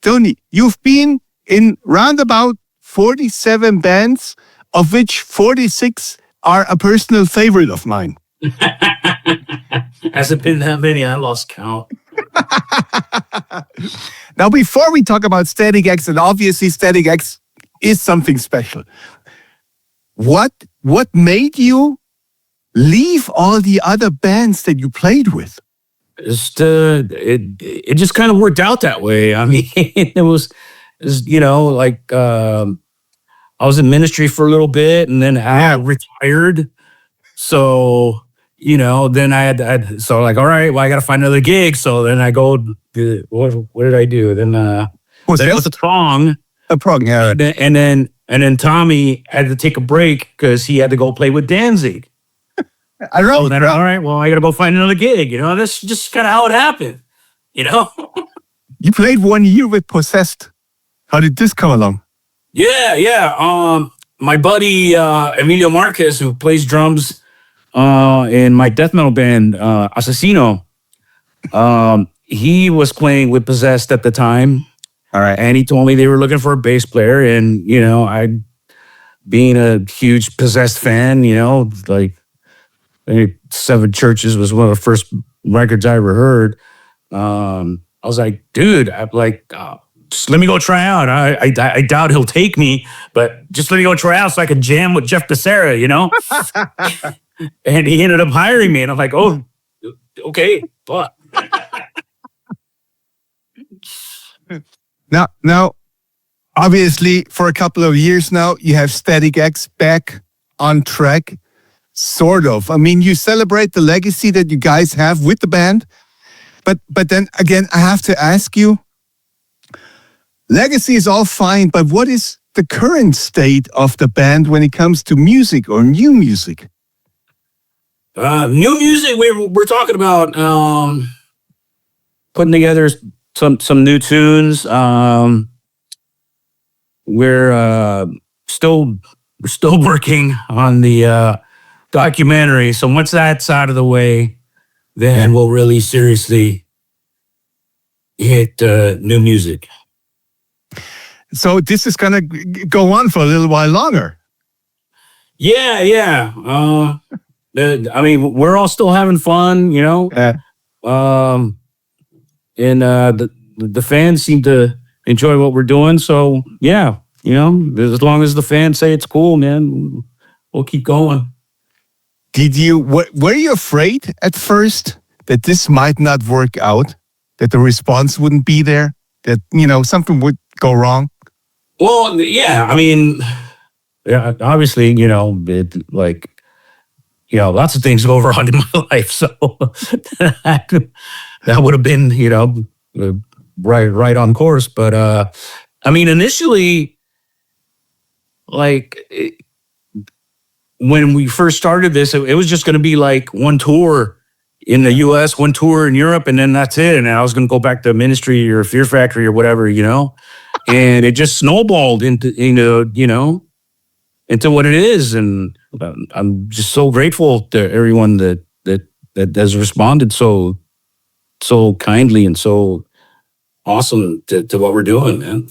Tony, you've been in roundabout 47 bands, of which 46 are a personal favorite of mine. Has it been that many? I lost count. Now, before we talk about Static X, and obviously Static X is something special, what made you leave all the other bands that you played with? It just kind of worked out that way. I mean, it was like I was in ministry for a little bit, and then I retired. So then I had so like, all right, well, I got to find another gig. So then I go, what did I do? Then it was a prong. A prong, yeah. And then Tommy had to take a break because he had to go play with Danzig. All right, well, I got to go find another gig. That's just kind of how it happened. You played 1 year with Possessed. How did this come along? Yeah. My buddy Emilio Marquez, who plays drums in my death metal band Asesino, he was playing with Possessed at the time. All right, and he told me they were looking for a bass player, and I, being a huge Possessed fan, like Seven Churches was one of the first records I ever heard. I was like, dude, I'm like, just let me go try out. I doubt he'll take me, but just let me go try out so I could jam with Jeff Becerra, And he ended up hiring me, and I'm like, oh, okay, but. Now, obviously, for a couple of years now, you have Static X back on track, sort of. I mean, you celebrate the legacy that you guys have with the band, but then again, I have to ask you, legacy is all fine, but what is the current state of the band when it comes to music or new music? New music, we're talking about putting together some new tunes. We're still working on the documentary. So once that's out of the way, then we'll really seriously hit new music. So this is gonna go on for a little while longer. Yeah. I mean, we're all still having fun, and the fans seem to enjoy what we're doing. So yeah, as long as the fans say it's cool, man, we'll keep going. Were you afraid at first that this might not work out, that the response wouldn't be there, that something would go wrong? Well, yeah, I mean, obviously, lots of things go wrong in my life, so that would have been, right on course. But I mean, initially, when we first started this, it was just going to be like one tour in the U.S., one tour in Europe, and then that's it. And I was going to go back to Ministry or Fear Factory or whatever, and it just snowballed into what it is. And I'm just so grateful to everyone that has responded so kindly and so awesome to what we're doing, man.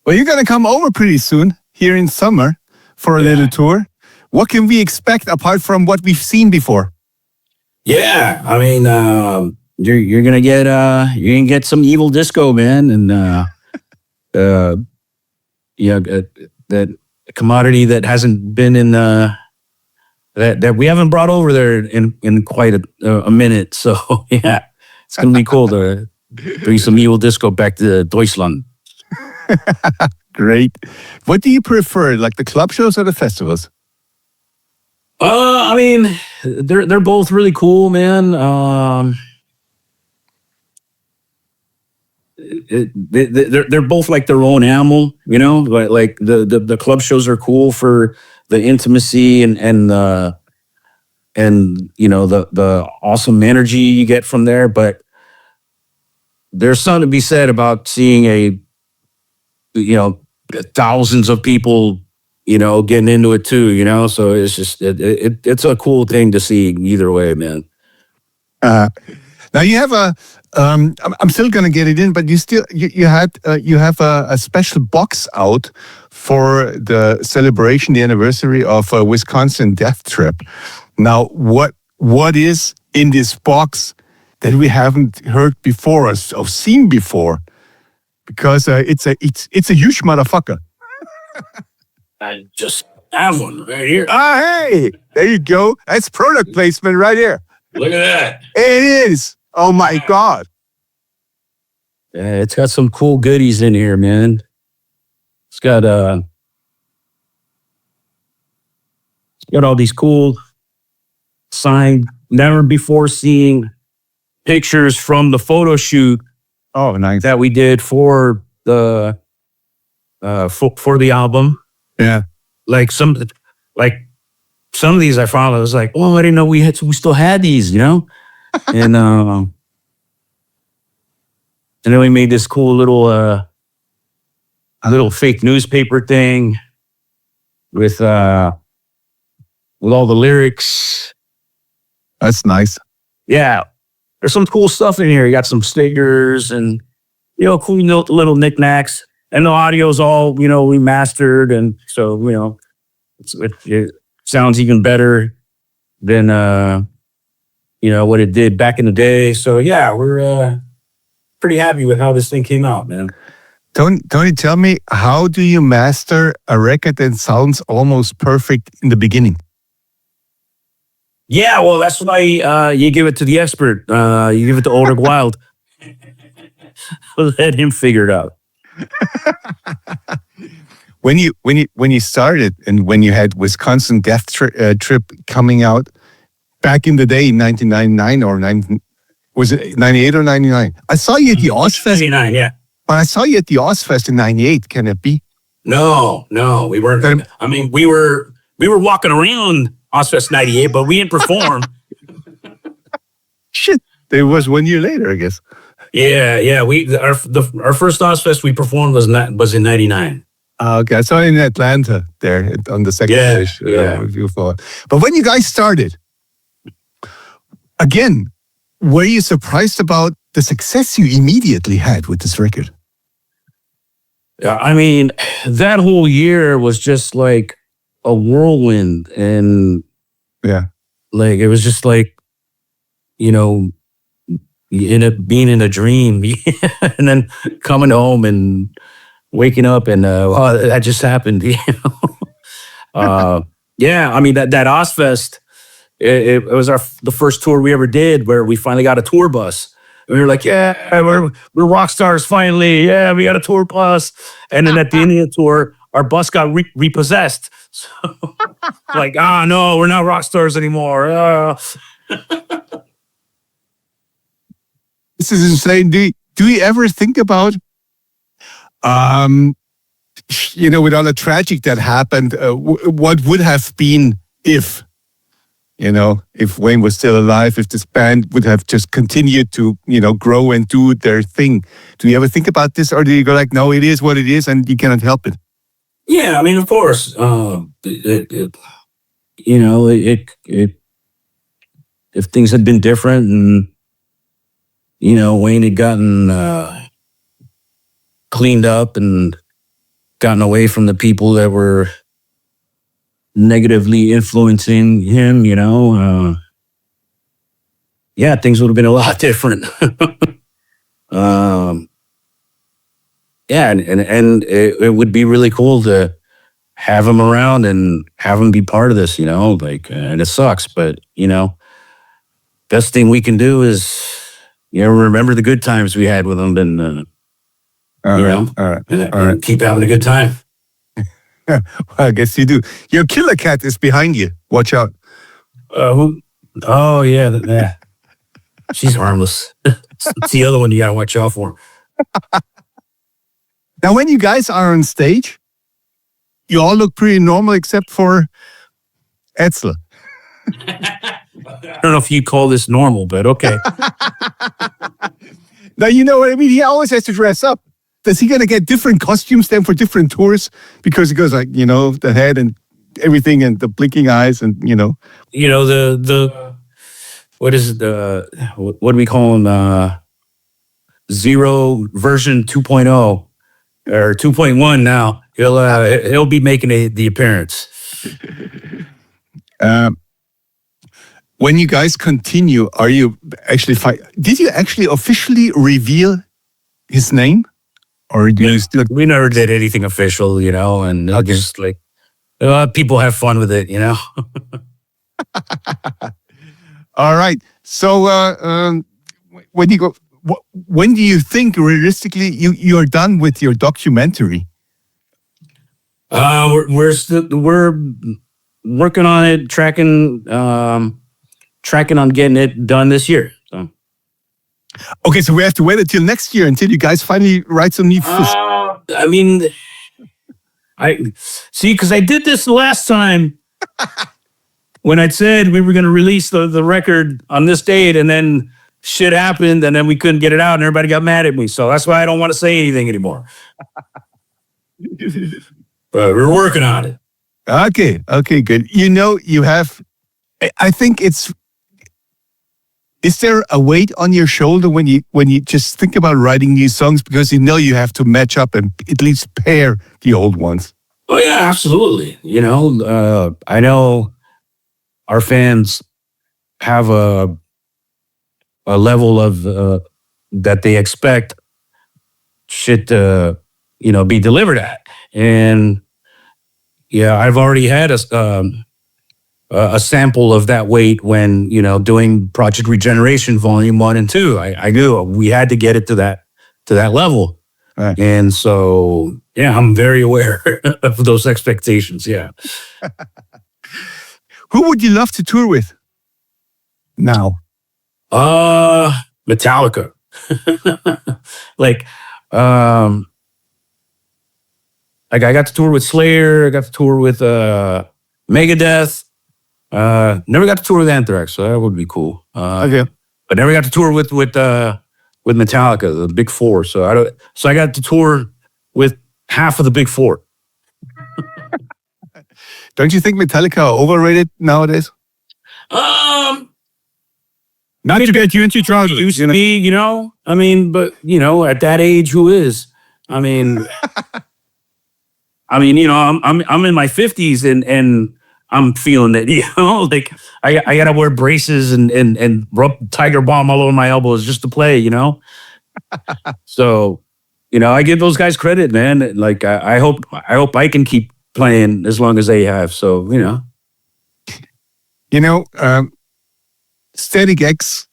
Well, you're going to come over pretty soon here in summer for a little tour. What can we expect apart from what we've seen before? Yeah, I mean, you're gonna get some evil disco, man, and that commodity that hasn't been in that we haven't brought over there in quite a minute. So yeah, it's gonna be cool to bring some evil disco back to Deutschland. Great. What do you prefer, like the club shows or the festivals? I mean, they're both really cool, man. They're both like their own animal, But like the club shows are cool for the intimacy and the awesome energy you get from there. But there's something to be said about seeing thousands of people, getting into it too, So it's just it's a cool thing to see either way, man. Now you have I'm still gonna get it in, but you have a special box out for the celebration, the anniversary of Wisconsin Death Trip. Now, what is in this box that we haven't heard before or seen before? Because it's a huge motherfucker. I just have one right here. Ah, hey, there you go. That's product placement right here. Look at that. It is. Oh my God. Yeah, it's got some cool goodies in here, man. It's got all these cool signed, never before seen pictures from the photo shoot Oh, nice. that we did for the for the album. Yeah. Like some of these I found, I was like, oh, I didn't know we still had these, you know? And then we made this cool little a little fake newspaper thing with all the lyrics. That's nice. Yeah. There's some cool stuff in here. You got some stickers and cool little knickknacks. And the audio's all, remastered, and so, it sounds even better than what it did back in the day. So yeah, we're pretty happy with how this thing came out, man. Tony, tell me, how do you master a record that sounds almost perfect in the beginning? Yeah, well, that's why you give it to the expert. You give it to Ulrich Wild. Let him figure it out. When you started and when you had Wisconsin Death Trip coming out back in the day in 1999 or was it 98 or 99? I saw you at the Ozfest. 99, yeah. But I saw you at the Ozfest in 98. Can it be? No, we weren't. I mean, we were walking around Ozfest 98, but we didn't perform. Shit, it was 1 year later, I guess. Yeah. Our first Ozfest we performed was in 99. Okay, I saw it in Atlanta there on the second stage. But when you guys started, again, were you surprised about the success you immediately had with this record? Yeah, I mean, that whole year was just like a whirlwind, and like it was just like, being in a dream, and then coming home and waking up and that just happened. Yeah, I mean that Ozfest, it was the first tour we ever did where we finally got a tour bus. And we were like, yeah, we're rock stars finally. Yeah, we got a tour bus. And then at the end of the tour, our bus got repossessed. So like, no, we're not rock stars anymore. This is insane. Do you ever think about, with all the tragic that happened, what would have been if Wayne was still alive, if this band would have just continued to, grow and do their thing? Do you ever think about this, or do you go like, no, it is what it is and you cannot help it? Yeah, I mean, of course. If things had been different and, Wayne had gotten cleaned up and gotten away from the people that were negatively influencing him, things would have been a lot different. And it would be really cool to have him around and have him be part of this, and it sucks, but, best thing we can do is, remember the good times we had with him and, all right. Keep having a good time. Well, I guess you do. Your killer cat is behind you. Watch out. Who? Oh, yeah. She's harmless. It's the other one you got to watch out for. Now, when you guys are on stage, you all look pretty normal except for Edsel. I don't know if you call this normal, but okay. Now, you know what I mean? He always has to dress up. Is he going to get different costumes then for different tours? Because he goes like, the head and everything and the blinking eyes and, the what is it? What do we call him? zero version 2.0 or 2.1 now. He'll be making the appearance. When you guys continue, are you actually did you actually officially reveal his name, or do you still? We never did anything official, and just like people have fun with it, All right. So when you go, when do you think realistically you're done with your documentary? We're working on it, tracking on getting it done this year. So. Okay, so we have to wait until next year until you guys finally write some new. I mean, I see, because I did this last time when I said we were going to release the record on this date, and then shit happened, and then we couldn't get it out, and everybody got mad at me. So that's why I don't want to say anything anymore. But we're working on it. Okay, good. You have. I think it's. Is there a weight on your shoulder when you just think about writing new songs, because you have to match up and at least pair the old ones? Oh yeah, absolutely. I know our fans have a level of that they expect shit to be delivered at, and yeah, I've already had a sample of that weight when doing Project Regeneration Volume 1 and 2. I knew we had to get it to that level, right. And so yeah, I'm very aware of those expectations. Yeah. Who would you love to tour with now? Metallica. I got to tour with Slayer. I got to tour with Megadeth. Never got to tour with Anthrax, so that would be cool. Okay. But never got to tour with Metallica, the Big Four. So I got to tour with half of the Big Four. Don't you think Metallica are overrated nowadays? Not to get you into trouble, me, I mean, but at that age, who is? I mean, I'm in my 50s and I'm feeling it, like I gotta wear braces and rub Tiger Balm all over my elbows just to play, So, I give those guys credit, man. Like I hope I can keep playing as long as they have. So, Static X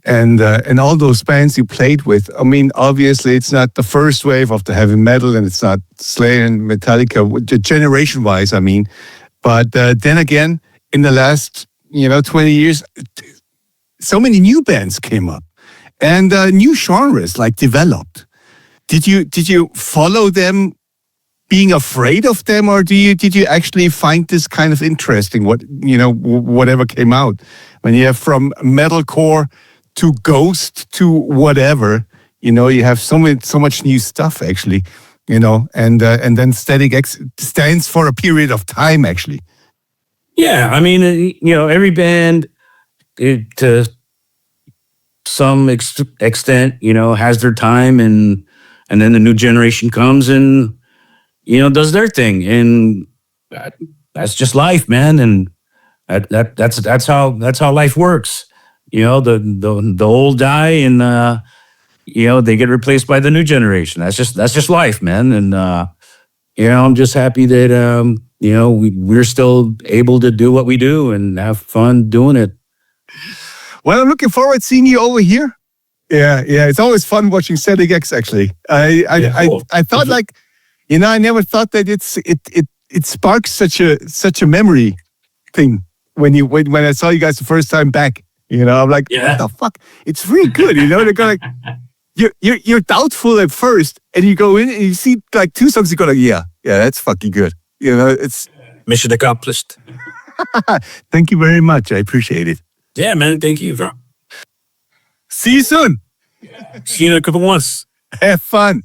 and all those bands you played with. I mean, obviously, it's not the first wave of the heavy metal, and it's not Slayer and Metallica, generation-wise. I mean, but then again, in the last 20 years, so many new bands came up, and new genres developed. Did you follow them, being afraid of them, or did you actually find this kind of interesting? Whatever came out, when you have from metalcore to Ghost to whatever, you have so much new stuff actually, and then Static X stands for a period of time actually. Yeah, I mean, every band to some extent, has their time, and then the new generation comes and does their thing, and that's just life, man, and that's how life works. The old die, and they get replaced by the new generation. That's just life, man. And I'm just happy that we're still able to do what we do and have fun doing it. Well, I'm looking forward to seeing you over here. Yeah, it's always fun watching Static X. Actually, I thought I never thought that it sparks such a memory thing when I saw you guys the first time back. I'm like, What the fuck? It's really good. They're going you're doubtful at first, and you go in and you see two songs. You go yeah, that's fucking good. It's mission accomplished. Thank you very much. I appreciate it. Yeah, man. Thank you, bro. See you soon. See you in a couple months. Have fun.